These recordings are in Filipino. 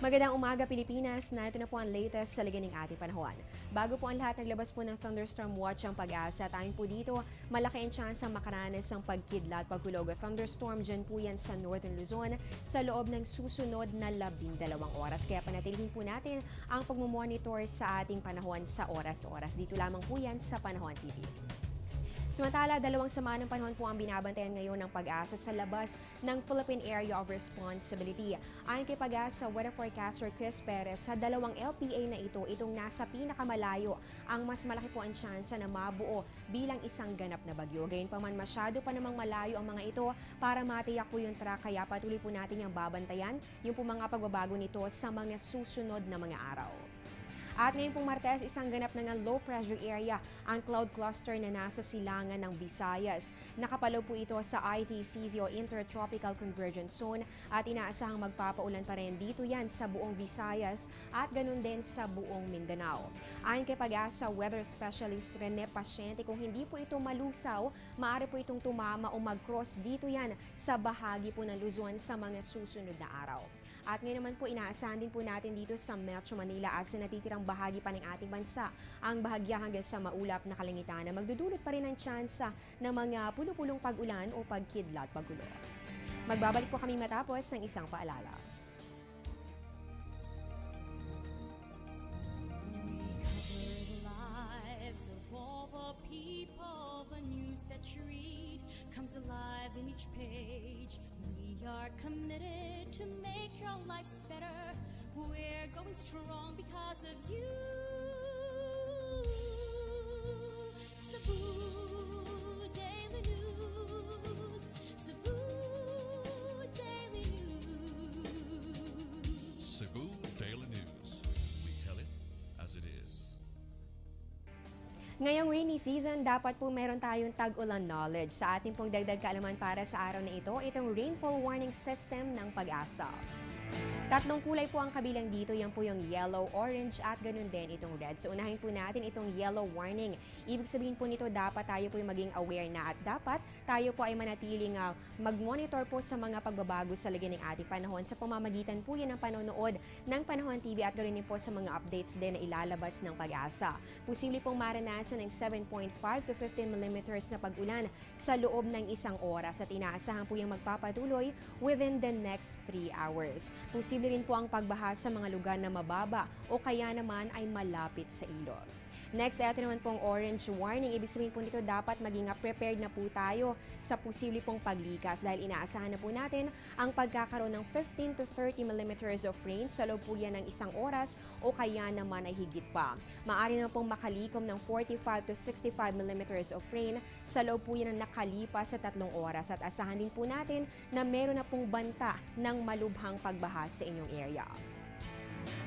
Magandang umaga Pilipinas, narito na po ang latest sa ligan ng ating panahon. Bago po ang lahat, naglabas po ng thunderstorm watch ang Pag-asa. Ayon po dito, malaki ang chance ang makaranas ng pagkidlat, pagkulog at thunderstorm dyan po yan sa Northern Luzon sa loob ng susunod na 12 oras. Kaya panatilihin po natin ang pagmumonitor sa ating panahon sa oras-oras. Dito lamang po yan sa Panahon TV. Samantala, dalawang sama ng panahon po ang binabantayan ngayon ng Pag-asa sa labas ng Philippine Area of Responsibility. Ayon kay Pag-asa weather forecaster Chris Perez, sa dalawang LPA na ito, itong nasa pinakamalayo ang mas malaki po ang tsansa na mabuo bilang isang ganap na bagyo. Gayunpaman, masyado pa namang malayo ang mga ito para matiyak po yung track, kaya patuloy po natin yung babantayan yung po mga pagbabago nito sa mga susunod na mga araw. At ngayon pong Martes, isang ganap na ng low pressure area ang cloud cluster na nasa silangan ng Visayas. Nakapalaw po ito sa ITCZ o Intertropical Convergence Zone at inaasahang magpapaulan pa rin dito yan sa buong Visayas at ganun din sa buong Mindanao. Ayon kay Pag-asa weather specialist Rene Pasyente, kung hindi po ito malusaw, maaari po itong tumama o mag-cross dito yan sa bahagi po ng Luzon sa mga susunod na araw. At ngayon naman po, inaasahan din po natin dito sa Metro Manila as natitirang bahagi pa ng ating bansa ang bahagya hanggang sa maulap na kalangitan na magdudulot pa rin ng tsansa ng mga puno-punong pag-ulan o pagkidlat, paggulo. Magbabalik po kami matapos ng isang paalala. Of all the people, the news that you read comes alive in each page. We are committed to make your lives better. We're going strong because of you. Cebu Daily News. Cebu Daily News. Cebu Daily News. We tell it as it is. Ngayong rainy season, dapat po meron tayong tag-ulan knowledge. Sa ating pong dagdag kaalaman para sa araw na ito, itong rainfall warning system ng Pag-asa. Tatlong kulay po ang kabilang dito, yan po yung yellow, orange at ganun din itong red. So unahin po natin itong yellow warning. Ibig sabihin po nito, dapat tayo po yung maging aware na at dapat tayo po ay manatiling mag-monitor po sa mga pagbabago sa lagay ng ating panahon sa pamamagitan po yan ng panonood ng Panahon TV at ganoon din po sa mga updates din na ilalabas ng Pag-asa. Posible pong maranasan ng 7.5 to 15 millimeters na pag-ulan sa loob ng isang oras at inaasahan po yung magpapatuloy within the next 3 hours. Posible rin po ang pagbaha sa mga lugar na mababa o kaya naman ay malapit sa ilog. Next, ito naman pong orange warning. Ibig sabihin po nito, dapat maging prepared na po tayo sa posible pong paglikas dahil inaasahan na po natin ang pagkakaroon ng 15 to 30 millimeters of rain sa loob po yan ng isang oras o kaya naman ay higit pa. Maaari na pong makalikom ng 45 to 65 millimeters of rain sa loob po yan ng nakalipas sa 3 oras at asahan din po natin na meron na pong banta ng malubhang pagbaha sa inyong area.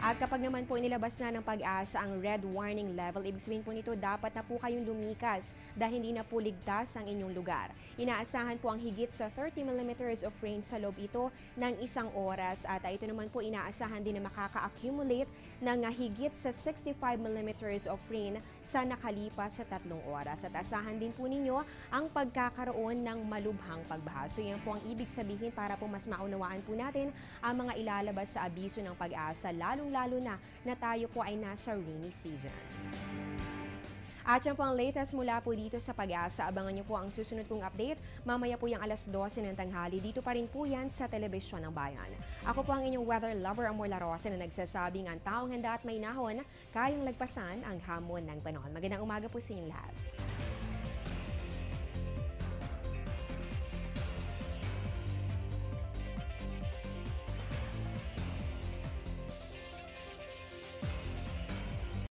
At kapag naman po inilabas na ng Pag-asa ang red warning level, ibig sabihin po nito, dapat na po kayong lumikas dahil hindi na po ligtas ang inyong lugar. Inaasahan po ang higit sa 30 millimeters of rain sa loob ito ng isang oras at ito naman po inaasahan din na makaka-accumulate ng higit sa 65 millimeters of rain sa nakalipas sa 3 oras. At asahan din po ninyo ang pagkakaroon ng malubhang pagbaha. So yan po ang ibig sabihin para po mas maunawaan po natin ang mga ilalabas sa abiso ng Pag-asa, lalong-lalo na tayo po ay nasa rainy season. At yan po ang latest mula po dito sa Pag-asa. Abangan niyo po ang susunod kong update. Mamaya po yung alas 12 ng tanghali. Dito pa rin po yan sa Telebisyon ng Bayan. Ako po ang inyong weather lover, Amor Larosa, na nagsasabing ang taong handa at may nahon, kayang lagpasan ang hamon ng panahon. Magandang umaga po sa inyong lahat.